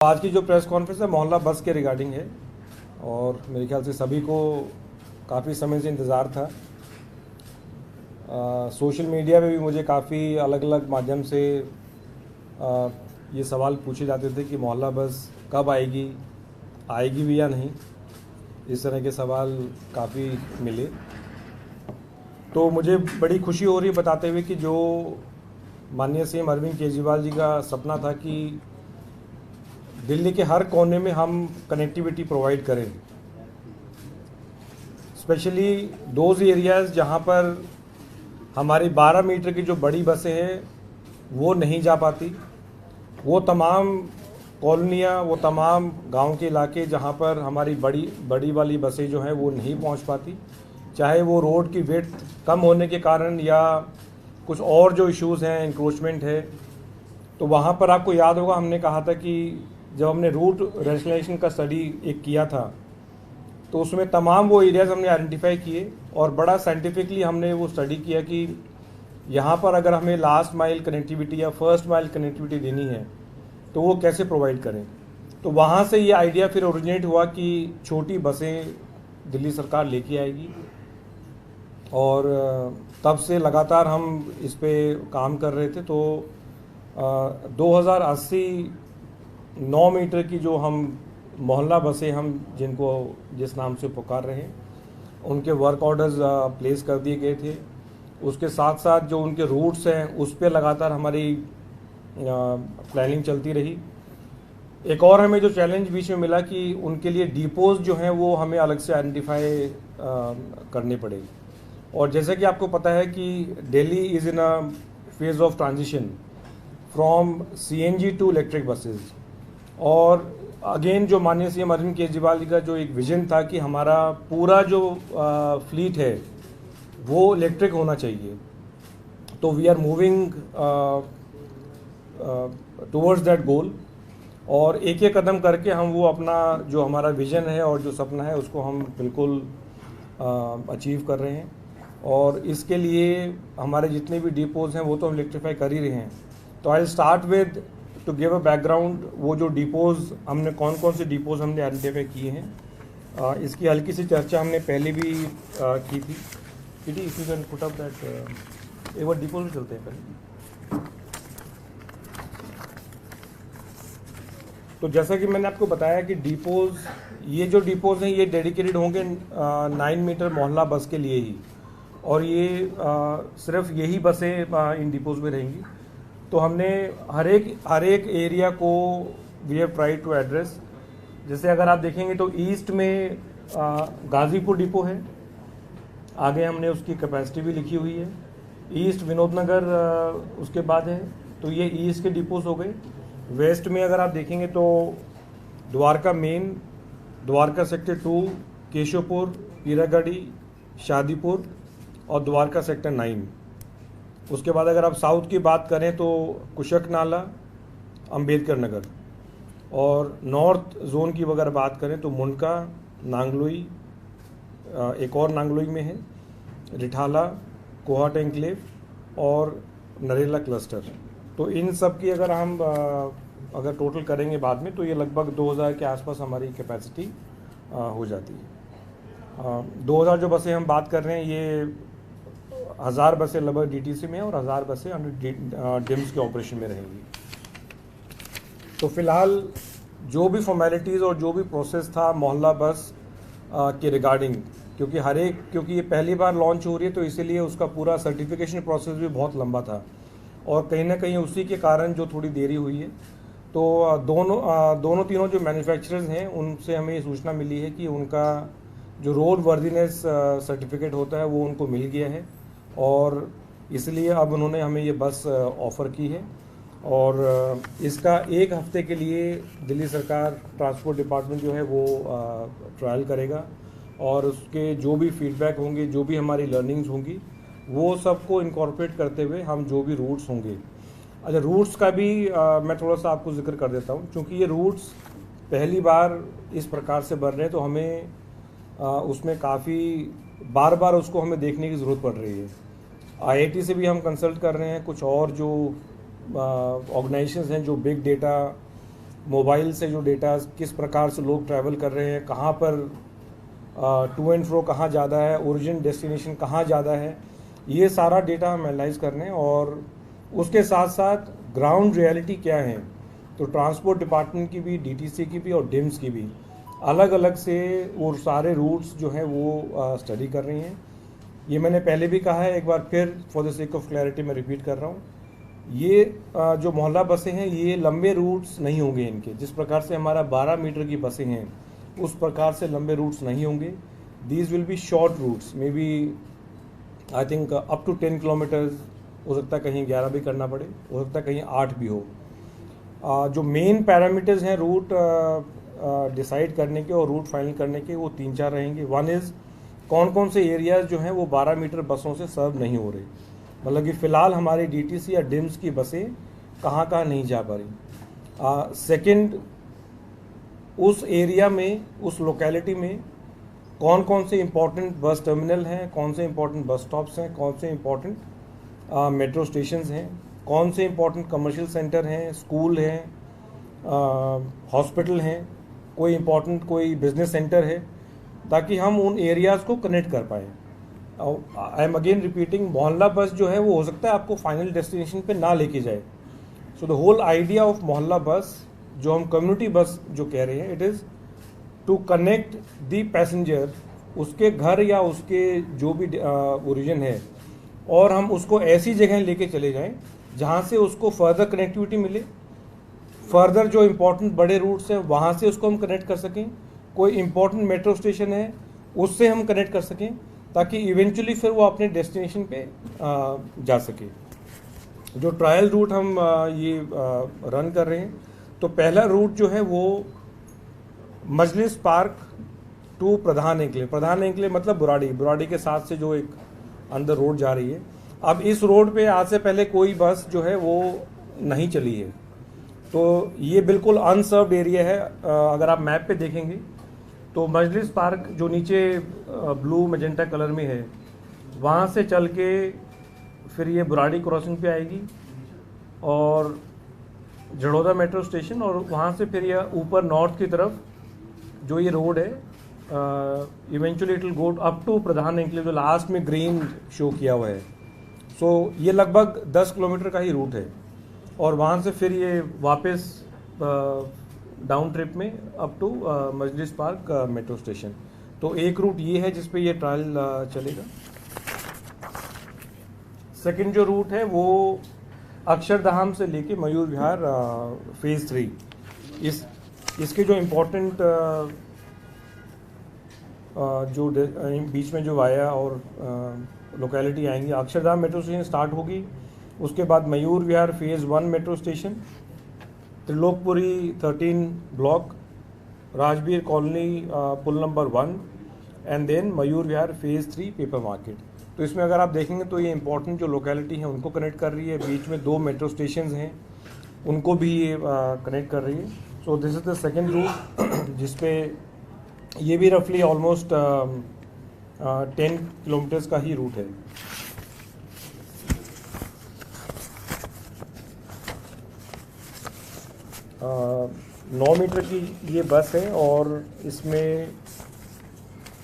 आज की जो प्रेस कॉन्फ्रेंस है मोहल्ला बस के रिगार्डिंग है और मेरे ख्याल से सभी को काफ़ी समय से इंतज़ार था। सोशल मीडिया पे भी मुझे काफ़ी अलग अलग माध्यम से ये सवाल पूछे जाते थे कि मोहल्ला बस कब आएगी, आएगी भी या नहीं। इस तरह के सवाल काफ़ी मिले, तो मुझे बड़ी खुशी हो रही है बताते हुए कि जो माननीय सीएम अरविंद केजरीवाल जी का सपना था कि दिल्ली के हर कोने में हम कनेक्टिविटी प्रोवाइड करें, स्पेशली दोज एरियाज़ जहां पर हमारी 12 मीटर की जो बड़ी बसें हैं वो नहीं जा पाती, वो तमाम कॉलोनियाँ, वो तमाम गांव के इलाके जहां पर हमारी बड़ी वाली बसें जो हैं वो नहीं पहुंच पाती, चाहे वो रोड की विड्थ कम होने के कारण या कुछ और जो इश्यूज़ हैं, इंक्रोचमेंट है। तो वहाँ पर आपको याद होगा हमने कहा था कि जब हमने रूट रैशनलाइजेशन का स्टडी एक किया था तो उसमें तमाम वो एरियाज़ हमने आइडेंटिफाई किए और बड़ा साइंटिफिकली हमने वो स्टडी किया कि यहाँ पर अगर हमें लास्ट माइल कनेक्टिविटी या फर्स्ट माइल कनेक्टिविटी देनी है तो वो कैसे प्रोवाइड करें। तो वहाँ से ये आइडिया फिर ओरिजिनेट हुआ कि छोटी बसें दिल्ली सरकार लेके आएगी और तब से लगातार हम इस पे काम कर रहे थे। तो 2080 9 मीटर की जो हम मोहल्ला बसें हम जिस नाम से पुकार रहे हैं उनके वर्क ऑर्डर्स प्लेस कर दिए गए थे। उसके साथ साथ जो उनके रूट्स हैं उस पर लगातार हमारी प्लानिंग चलती रही। एक और हमें जो चैलेंज बीच में मिला कि उनके लिए डिपोज जो हैं वो हमें अलग से आइडेंटिफाई करने पड़े। और जैसे कि आपको पता है कि Delhi is in a phase of transition from CNG to electric buses. और अगेन जो माननीय सीएम अरविंद केजरीवाल जी का जो एक विजन था कि हमारा पूरा जो फ्लीट है वो इलेक्ट्रिक होना चाहिए, तो we are moving towards that goal. और एक एक कदम करके हम वो अपना जो हमारा विजन है और जो सपना है उसको हम बिल्कुल अचीव कर रहे हैं। और इसके लिए हमारे जितने भी डिपोज हैं वो तो हम इलेक्ट्रीफाई कर ही रहे हैं। तो I start with two give a background, वो जो डिपोज हमने कौन कौन से डिपोज हमने आइडेंटिफाई किए हैं, इसकी हल्की सी चर्चा हमने पहले भी की थी। If you can put up that, एक बार डिपोज में चलते हैं पहले। तो जैसा कि मैंने आपको बताया कि डिपोज, ये जो डिपोज हैं ये डेडिकेटेड होंगे 9 मीटर मोहल्ला बस के लिए ही, और ये सिर्फ यही बसें इन डिपोज में रहेंगी। तो हमने हर एक एरिया को we have try to address. जैसे अगर आप देखेंगे तो ईस्ट में गाजीपुर डिपो है, आगे हमने उसकी कैपेसिटी भी लिखी हुई है। ईस्ट विनोदनगर उसके बाद है, तो ये ईस्ट के डिपोज हो गए। वेस्ट में अगर आप देखेंगे तो द्वारका मेन, द्वारका सेक्टर 2, केशवपुर, पीरागढ़ी, शादीपुर और द्वारका सेक्टर 9। उसके बाद अगर आप साउथ की बात करें तो कुशक नाला, अंबेडकर नगर। और नॉर्थ जोन की अगर बात करें तो मुंडका, नांगलोई, एक और नांगलोई में है, रिठाला, कोहाट एनक्लेव और नरेला क्लस्टर। तो इन सब की अगर हम अगर टोटल करेंगे बाद में तो ये लगभग 2000 के आसपास हमारी कैपेसिटी हो जाती है। 2000 जो बसें हम बात कर रहे हैं ये 1000 बसें लगभग DTC में और 1000 बसें अंडर डिम्स के ऑपरेशन में रहेंगी। तो फिलहाल जो भी फॉर्मेलिटीज़ और जो भी प्रोसेस था मोहल्ला बस के रिगार्डिंग, क्योंकि ये पहली बार लॉन्च हो रही है तो इसीलिए उसका पूरा सर्टिफिकेशन प्रोसेस भी बहुत लंबा था और कहीं ना कहीं उसी के कारण जो थोड़ी देरी हुई है। तो दोनों तीनों जो मैन्युफैक्चरर्स हैं उनसे हमें ये सूचना मिली है कि उनका जो रोड वर्दीनेस सर्टिफिकेट होता है वो उनको मिल गया है और इसलिए अब उन्होंने हमें ये बस ऑफ़र की है। और इसका 1 हफ्ते के लिए दिल्ली सरकार ट्रांसपोर्ट डिपार्टमेंट जो है वो ट्रायल करेगा और उसके जो भी फीडबैक होंगे, जो भी हमारी लर्निंग्स होंगी, वो सबको इनकॉर्पोरेट करते हुए हम जो भी रूट्स होंगे। अच्छा, रूट्स का भी मैं थोड़ा सा आपको जिक्र कर देता हूँ, क्योंकि ये रूट्स पहली बार इस प्रकार से बन रहे हैं तो हमें उसमें काफ़ी बार बार उसको हमें देखने की ज़रूरत पड़ रही है। IIT से भी हम कंसल्ट कर रहे हैं, कुछ और जो ऑर्गेनाइजेशंस हैं जो बिग डेटा मोबाइल से जो डेटा, किस प्रकार से लोग ट्रैवल कर रहे हैं, कहाँ पर टू एंड फ्रो कहाँ ज़्यादा है, ओरिजिन डेस्टिनेशन कहाँ ज़्यादा है, ये सारा डेटा हम एनालाइज कर रहे हैं। और उसके साथ साथ ग्राउंड रियलिटी क्या है, तो ट्रांसपोर्ट डिपार्टमेंट की भी, डीटीसी की भी और डिम्स की भी अलग अलग से वो सारे रूट्स जो हैं वो स्टडी कर रही हैं। ये मैंने पहले भी कहा है, एक बार फिर for the sake of clarity मैं रिपीट कर रहा हूँ, ये जो मोहल्ला बसें हैं ये लंबे रूट्स नहीं होंगे इनके। जिस प्रकार से हमारा 12 मीटर की बसें हैं उस प्रकार से लंबे रूट्स नहीं होंगे। These will be short routes, maybe I think up to 10 kilometres, हो सकता है कहीं 11 भी करना पड़े, हो सकता है कहीं 8 भी हो। जो मेन पैरामीटर्स हैं रूट डिसाइड करने के और रूट फाइनल करने के, वो 3-4 रहेंगे। वन इज़ कौन कौन से एरियाज जो हैं वो 12 मीटर बसों से सर्व नहीं हो रहे, मतलब कि फ़िलहाल हमारी डीटीसी या डिम्स की बसें कहाँ कहाँ नहीं जा पा रही। सेकंड, उस एरिया में, उस लोकेलिटी में कौन कौन से इम्पोर्टेंट बस टर्मिनल हैं, कौन से इम्पोर्टेंट बस स्टॉप्स हैं, कौन से इम्पोर्टेंट मेट्रो स्टेशंस हैं, कौन से इम्पोर्टेंट कमर्शियल सेंटर हैं, स्कूल हैं, हॉस्पिटल हैं, कोई इम्पोर्टेंट कोई बिजनेस सेंटर है, ताकि हम उन एरियाज़ को कनेक्ट कर पाएँ। आई एम अगेन रिपीटिंग, मोहल्ला बस जो है वो हो सकता है आपको फाइनल डेस्टिनेशन पे ना लेके जाए। So the whole idea of mohalla bus, जो हम कम्युनिटी बस जो कह रहे हैं, it is to connect the passenger उसके घर या उसके जो भी ओरिजिन है, और हम उसको ऐसी जगह लेके चले जाएं जहां से उसको फर्दर कनेक्टिविटी मिले, फर्दर जो इम्पोर्टेंट बड़े रूट्स हैं वहाँ से उसको हम कनेक्ट कर सकें, कोई इम्पोर्टेंट मेट्रो स्टेशन है उससे हम कनेक्ट कर सकें, ताकि इवेंचुअली फिर वो अपने डेस्टिनेशन पे जा सके। जो ट्रायल रूट हम ये रन कर रहे हैं, तो पहला रूट जो है वो Majlis park to Pradhan enclave, Pradhan enclave मतलब बुराड़ी के साथ से जो एक अंदर रोड जा रही है। अब इस रोड पे आज से पहले कोई बस जो है वो नहीं चली है, तो ये बिल्कुल अनसर्व्ड एरिया है। अगर आप मैप पे देखेंगे तो मजलिस पार्क जो नीचे ब्लू मैजेंटा कलर में है, वहाँ से चल के फिर ये बुराड़ी क्रॉसिंग पे आएगी और जड़ौदा मेट्रो स्टेशन, और वहाँ से फिर ये ऊपर नॉर्थ की तरफ जो ये रोड है, eventually it will go up to Pradhan enclave, जो लास्ट में ग्रीन शो किया हुआ है। सो ये लगभग 10 किलोमीटर का ही रूट है, और वहाँ से फिर ये वापस डाउन ट्रिप में up to Majlis park metro station. तो एक रूट ये है जिस पे ये ट्रायल चलेगा। सेकंड जो रूट है वो अक्षरधाम से लेके मयूर विहार फेज़ 3, इसके जो इम्पोर्टेंट जो बीच में जो वाया और लोकेलिटी आएंगी, अक्षरधाम मेट्रो स्टेशन स्टार्ट होगी, उसके बाद Mayur Vihar phase 1 metro station, Trilokpuri 13 block, Rajbir colony पुल number 1, and then Mayur Vihar phase 3 paper market. तो इसमें अगर आप देखेंगे तो ये इंपॉर्टेंट जो लोकेलिटी है उनको कनेक्ट कर रही है, बीच में 2 मेट्रो स्टेशन हैं उनको भी ये कनेक्ट कर रही है। So this is the second route, जिसपे ये भी रफली ऑलमोस्ट 10 किलोमीटर्स का ही रूट है। uh, 9 मीटर की ये बस है, और इसमें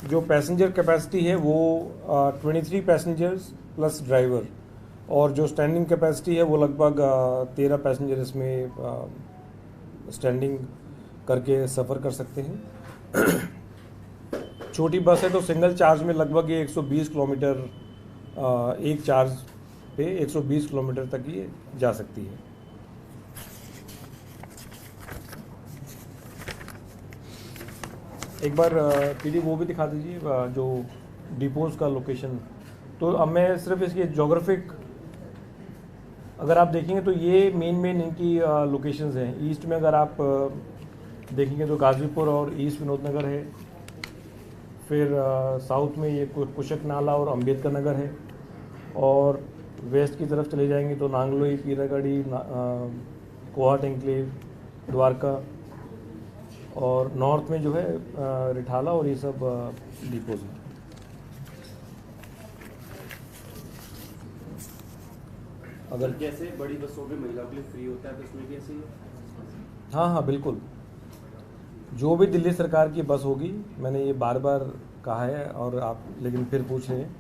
जो पैसेंजर कैपेसिटी है वो 23 पैसेंजर्स प्लस ड्राइवर, और जो स्टैंडिंग कैपेसिटी है वो लगभग 13 पैसेंजर इसमें स्टैंडिंग करके सफ़र कर सकते हैं। छोटी बस है तो सिंगल चार्ज में लगभग ये 120 किलोमीटर एक चार्ज पे 120 किलोमीटर तक ये जा सकती है। एक बार पीडी वो भी दिखा दीजिए जो डिपोज का लोकेशन। तो अब मैं सिर्फ इसकी जोग्राफिक, अगर आप देखेंगे तो ये मेन इनकी लोकेशंस हैं। ईस्ट में अगर आप देखेंगे तो गाज़ीपुर और ईस्ट विनोद नगर है, फिर साउथ में ये कुशक नाला और अंबेडकर नगर है, और वेस्ट की तरफ चले जाएंगे तो नांगलोई, पीरागढ़ी, कोहाट एंक्लेव, द्वारका, और नॉर्थ में जो है रिठाला, और ये सब डिपोज हैं। अगर जैसे बड़ी बसों में महिलाओं के लिए फ्री होता है तो इसमें कैसे? हाँ हाँ बिल्कुल, जो भी दिल्ली सरकार की बस होगी, मैंने ये बार बार कहा है और आप लेकिन फिर पूछ रहे हैं,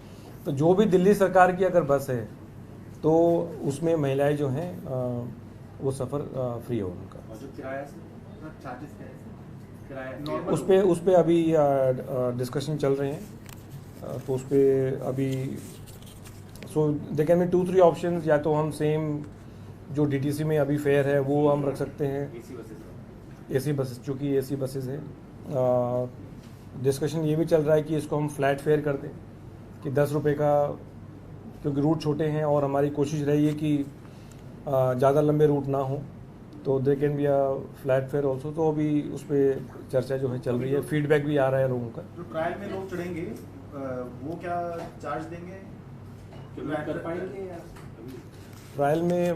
तो जो भी दिल्ली सरकार की अगर बस है तो उसमें महिलाएं जो हैं वो सफ़र फ्री हो उनका। और जो किराया चार्जेस क्या है, किराया उस पे अभी डिस्कशन चल रहे हैं, तो उस पर अभी सो दे कैन बी 2-3 ऑप्शंस, या तो हम सेम जो डीटीसी में अभी फेयर है वो हम रख सकते हैं, एसी बसेस, चूँकि एसी बसेस है। डिस्कशन ये भी चल रहा है कि इसको हम फ्लैट फेयर कर दें कि 10 रुपये का, क्योंकि रूट छोटे हैं और हमारी कोशिश रही है कि ज़्यादा लंबे रूट ना हो, तो they can be a flat fair also. तो अभी उस पर चर्चा जो है चल रही है, फीडबैक भी आ रहा है लोगों का। जो ट्रायल में लोग चढ़ेंगे वो क्या चार्ज देंगे, कर पाएंगे या ट्रायल में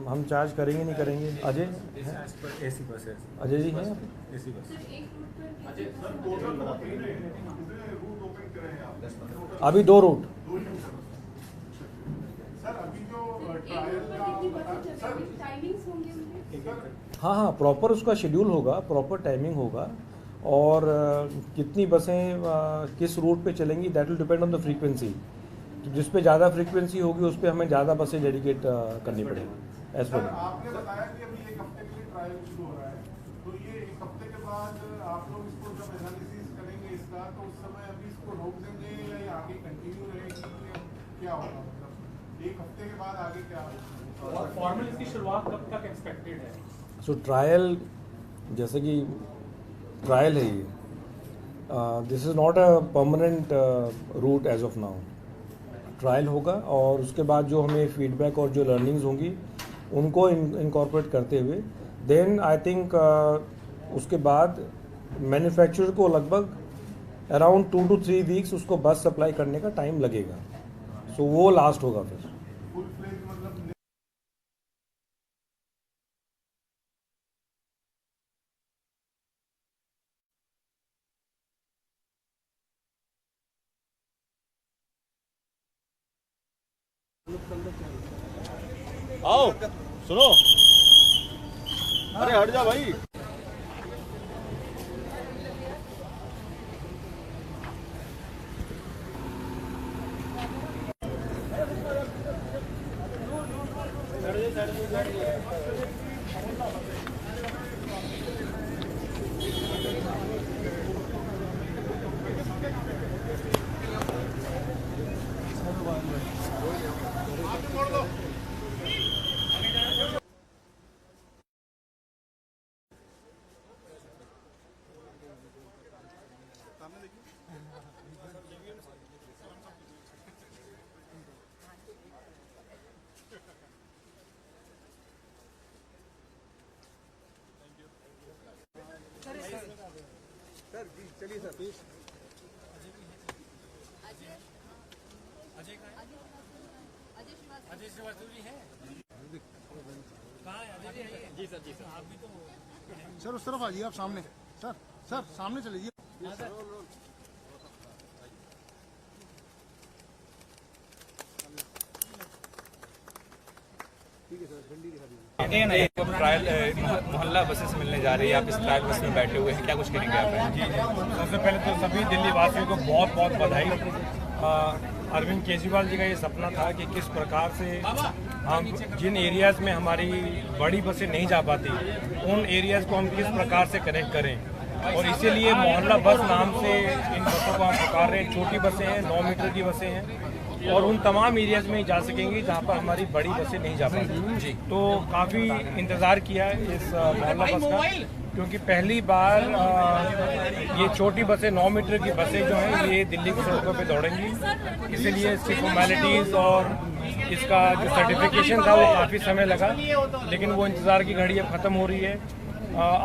हम चार्ज करेंगे नहीं करेंगे? अजय एसी बस है, अजय जी हैं? AC bus. अभी 2 रूट। हाँ हाँ, प्रॉपर उसका शेड्यूल होगा, प्रॉपर टाइमिंग होगा, और कितनी बसें किस रूट पे चलेंगी that will depend on the frequency. तो जिस पे ज़्यादा फ्रीक्वेंसी होगी उस पे हमें ज़्यादा बसें डेडिकेट करनी पड़ेगी एज पर। आपने बताया कि अभी 1 हफ्ते के लिए ट्रायल शुरू हो रहा है, तो ये 1 हफ्ते के बाद आप लोग इसको जब एनालिसिस करेंगे इसका, तो उस समय अभी इसको रोक देंगे या ये आगे कंटिन्यू रहेगी, क्या होगा? मतलब 1 हफ्ते के बाद आगे क्या होगा और फॉर्मल इसकी शुरुआत कब तक एक्सपेक्टेड है? सो ट्रायल, जैसे कि ट्रायल है ये, this is not a permanent route as of now. Trial होगा और उसके बाद जो हमें फीडबैक और जो लर्निंग्स होंगी उनको इनकॉर्पोरेट करते हुए देन आई थिंक उसके बाद मैन्युफैक्चरर को लगभग अराउंड 2 to 3 वीक्स उसको बस सप्लाई करने का टाइम लगेगा। सो वो लास्ट होगा फिर। फुल फ्लेज मतलब आओ सुनो, अरे हट जा भाई। चलिए सर प्लीज। अजय श्रीवास्तव जी हैं? कहाँ है अजय जी? जी सर, जी सर। आप भी तो सर उस तरफ आ जाइए, आप सामने, सर सर सामने चले जाइए। ट्रायल मोहल्ला बसेस मिलने जा रही है, आप इस ट्रायल बस में बैठे हुए हैं, क्या कुछ करेंगे आप? जी, सबसे पहले तो सभी दिल्ली वासियों को बहुत बहुत बधाई। अरविंद केजरीवाल जी का ये सपना था कि किस प्रकार से हम जिन एरियाज़ में हमारी बड़ी बसें नहीं जा पाती उन एरियाज़ को हम किस प्रकार से कनेक्ट करें, और इसीलिए मोहल्ला बस नाम से इन बसों को हम पुकार रहे हैं। छोटी बसें हैं, 9 मीटर की बसें हैं और उन तमाम एरियाज़ में जा सकेंगी जहाँ पर हमारी बड़ी बसें नहीं जा पाती। जी, तो काफ़ी इंतज़ार किया है इस मोहल्ला बस का, क्योंकि पहली बार ये छोटी बसें 9 मीटर की बसें जो हैं ये दिल्ली की सड़कों पे दौड़ेंगी। इसीलिए इसकी फॉर्मेलिटीज़ और इसका जो सर्टिफिकेशन था वो काफ़ी समय लगा, लेकिन वो इंतज़ार की घड़ी अब ख़त्म हो रही है।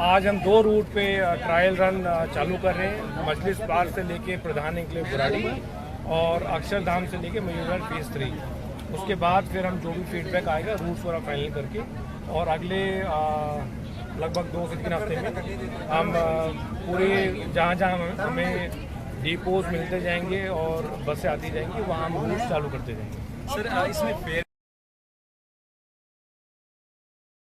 आज हम 2 रूट पे ट्रायल रन चालू कर रहे हैं, मजलिस पार्क से लेके प्रधान एन्क्लेव बुराड़ी और अक्षरधाम से लेके मयूरगढ़ फेज़ 3। उसके बाद फिर हम जो भी फीडबैक आएगा रूट्स वगैरह फाइनल करके, और अगले लगभग 2 से 3 हफ्ते में हम पूरे जहाँ जहाँ हमें डिपोज मिलते जाएंगे और बसें आती जाएंगी वहाँ हम रूट्स चालू करते जाएंगे। सर इसमें फेयर